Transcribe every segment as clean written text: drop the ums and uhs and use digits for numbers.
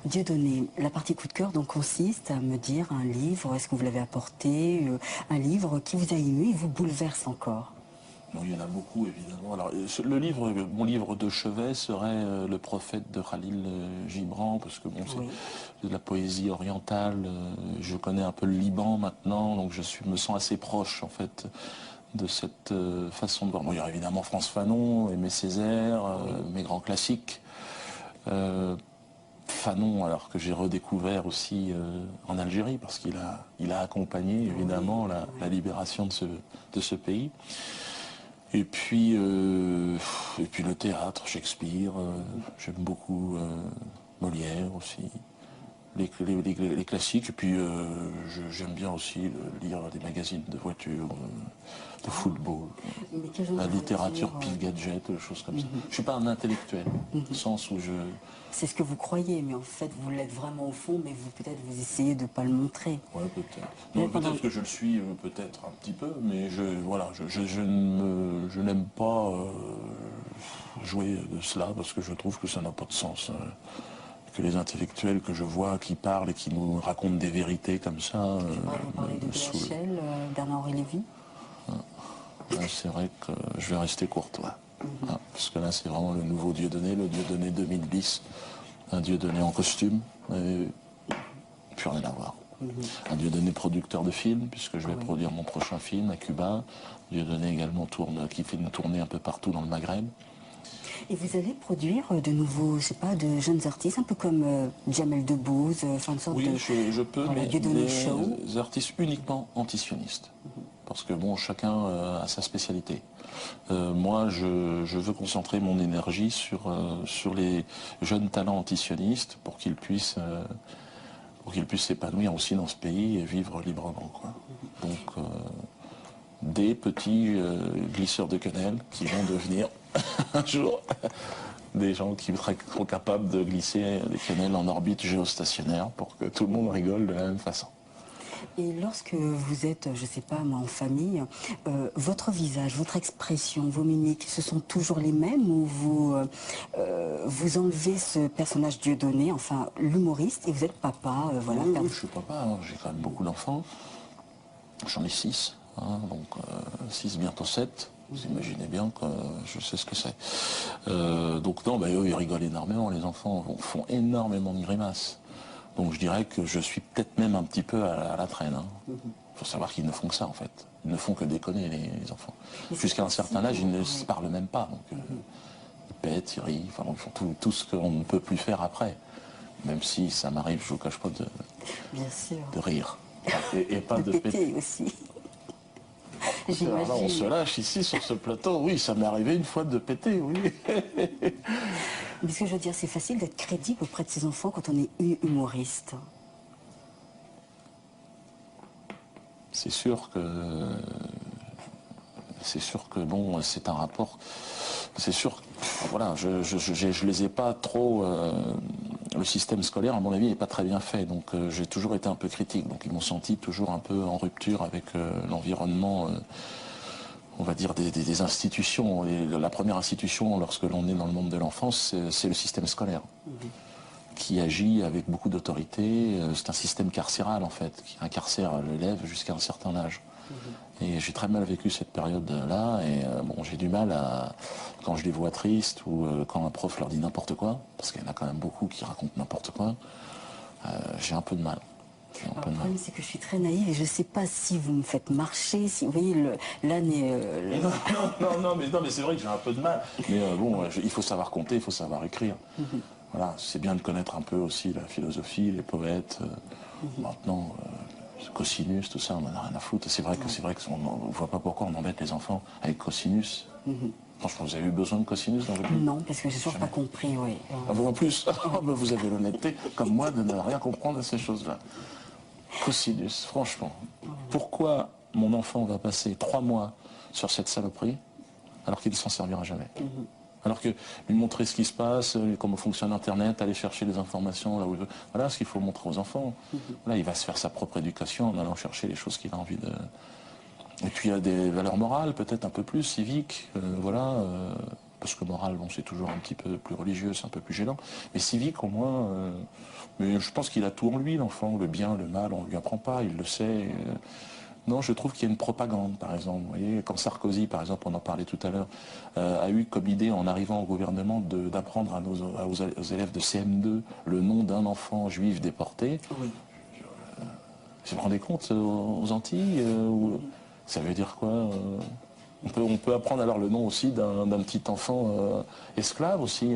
Dieudonné, la partie coup de cœur donc consiste à me dire un livre, est-ce que vous l'avez apporté, un livre qui vous a ému et vous bouleverse encore. Bon, il y en a beaucoup, évidemment. Alors, le livre, mon livre de chevet serait Le prophète de Khalil Gibran, parce que bon, c'est Oui. de la poésie orientale. Je connais un peu le Liban maintenant, donc me sens assez proche, en fait, de cette façon de voir. Bon, il y a évidemment Frantz Fanon, Aimé Césaire, mes grands classiques. Fanon, alors que j'ai redécouvert aussi en Algérie, parce il a accompagné évidemment la libération de ce pays. Et puis le théâtre, Shakespeare, j'aime beaucoup Molière aussi, les classiques. Et puis j'aime bien aussi lire des magazines de voitures, de football, Mais quel genre la de littérature, voiture, pile gadget, des choses comme ça. Je suis pas un intellectuel, au sens où c'est ce que vous croyez, mais en fait vous l'êtes vraiment au fond, mais vous peut-être vous essayez de ne pas le montrer. Ouais, peut-être. Mais Non, pendant- peut-être que je le suis, peut-être un petit peu, mais je n'aime pas jouer de cela parce que je trouve que ça n'a pas de sens. Que les intellectuels que je vois qui parlent et qui nous racontent des vérités comme ça Je pourrais vous parler de me saoulent. BHL, Bernard-Henri Lévy. Là, c'est vrai que je vais rester courtois. Parce que là, c'est vraiment le nouveau Dieudonné, le Dieudonné 2010. Un Dieudonné en costume, et plus rien à voir. Un Dieudonné producteur de films, puisque je vais produire mon prochain film à Cuba. Dieudonné également qui fait une tournée un peu partout dans le Maghreb. Et vous allez produire de nouveaux, je sais pas, de jeunes artistes, un peu comme Jamel Debbouze, enfin une sorte Oui, de je peux, voilà, mais Dieudonné Show. des artistes uniquement antisionistes. Parce que bon, chacun a sa spécialité. Moi, je veux concentrer mon énergie sur les jeunes talents antisionistes pour qu'ils puissent s'épanouir aussi dans ce pays et vivre librement, quoi. Donc, des petits glisseurs de quenelle qui vont devenir un jour des gens qui seront capables de glisser des quenelles en orbite géostationnaire pour que tout le monde rigole de la même façon. Et lorsque vous êtes, je sais pas moi, en famille, votre visage, votre expression, vos mimiques, ce sont toujours les mêmes ou vous enlevez ce personnage Dieudonné, enfin l'humoriste, et vous êtes papa, voilà. Oui, je suis papa, hein, j'ai quand même beaucoup d'enfants. J'en ai 6, hein, donc 6 bientôt 7. Vous imaginez bien que je sais ce que c'est. Donc non, eux, ils rigolent énormément, les enfants font énormément de grimaces. Donc je dirais que je suis peut-être même un petit peu à la traîne. Il faut savoir qu'ils ne font que ça en fait. Ils ne font que déconner les enfants. Jusqu'à un certain âge, ils ne se parlent même pas. Donc ils pètent, ils rient, enfin, ils font tout ce qu'on ne peut plus faire après. Même si ça m'arrive, je ne vous cache pas, Bien sûr. de rire. Et pas de péter aussi. Alors là, on se J'imagine. lâche ici sur ce plateau. Oui, ça m'est arrivé une fois de péter, oui. Mais ce que je veux dire, c'est facile d'être crédible auprès de ses enfants quand on est humoriste. C'est sûr que bon, c'est un rapport. C'est sûr, voilà, je les ai pas trop. Le système scolaire, à mon avis, n'est pas très bien fait. Donc j'ai toujours été un peu critique. Donc ils m'ont senti toujours un peu en rupture avec l'environnement. On va dire des institutions. Et la première institution, lorsque l'on est dans le monde de l'enfance, c'est le système scolaire, qui agit avec beaucoup d'autorité. C'est un système carcéral, en fait, qui incarcère l'élève jusqu'à un certain âge. Et j'ai très mal vécu cette période-là, et bon, j'ai du mal quand je les vois tristes, ou quand un prof leur dit n'importe quoi, parce qu'il y en a quand même beaucoup qui racontent n'importe quoi, j'ai un peu de mal. Alors, le problème, c'est que je suis très naïve et je ne sais pas si vous me faites marcher, si vous voyez l'année. Non, mais c'est vrai que j'ai un peu de mal. Mais bon, il faut savoir compter, il faut savoir écrire. Voilà, c'est bien de connaître un peu aussi la philosophie, les poètes. Maintenant, cosinus, tout ça, on n'en a rien à foutre. C'est vrai qu'on ne voit pas pourquoi on embête les enfants avec cosinus. Franchement, vous avez eu besoin de cosinus dans votre vie? Non, parce que je n'ai toujours pas compris, oui. Ah, vous en plus, vous avez l'honnêteté, comme moi, de ne rien comprendre de ces choses-là. Cosinus, franchement. Pourquoi mon enfant va passer 3 mois sur cette saloperie alors qu'il ne s'en servira jamais? Alors que lui montrer ce qui se passe, comment fonctionne Internet, aller chercher les informations là où il veut. Voilà ce qu'il faut montrer aux enfants. Là, il va se faire sa propre éducation en allant chercher les choses qu'il a envie de... Et puis il y a des valeurs morales, peut-être un peu plus, civiques, voilà. parce que moral, bon, c'est toujours un petit peu plus religieux, c'est un peu plus gênant. Mais civique, au moins, mais je pense qu'il a tout en lui, l'enfant, le bien, le mal, on ne lui apprend pas, il le sait. Non, je trouve qu'il y a une propagande, par exemple. Vous voyez, quand Sarkozy, par exemple, on en parlait tout à l'heure, a eu comme idée, en arrivant au gouvernement, d'apprendre aux élèves de CM2 le nom d'un enfant juif déporté. Oui. Vous vous rendez compte, aux Antilles, ça veut dire quoi on peut apprendre alors le nom aussi d'un petit enfant esclave aussi,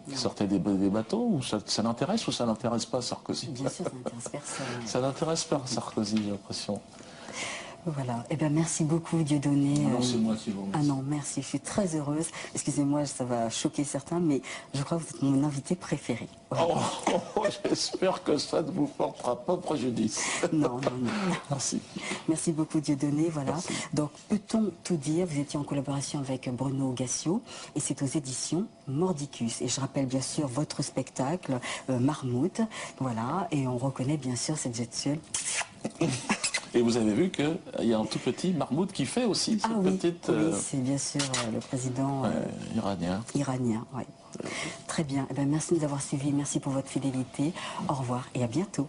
qui sortait des bateaux, ou ça l'intéresse ou ça n'intéresse pas Sarkozy? Bien sûr, ça n'intéresse personne. Ça n'intéresse pas Sarkozy, j'ai l'impression. Voilà. Eh bien, merci beaucoup, Dieudonné. Non, c'est moi qui vous remercie. Ah non, merci. Je suis très heureuse. Excusez-moi, ça va choquer certains, mais je crois que vous êtes mon invité préféré. Voilà. J'espère que ça ne vous portera pas préjudice. Non, non, non. Merci. Merci beaucoup, Dieudonné. Voilà. Merci. Donc, peut-on tout dire? Vous étiez en collaboration avec Bruno Gassio et c'est aux éditions Mordicus. Et je rappelle bien sûr votre spectacle, Marmout. Voilà. Et on reconnaît bien sûr cette gestuelle. Et vous avez vu qu'il y a un tout petit Marmout qui fait aussi cette petite... Oui, c'est bien sûr le président iranien. Iranien, oui. Très bien. Eh bien, merci de nous avoir suivis. Merci pour votre fidélité. Au revoir et à bientôt.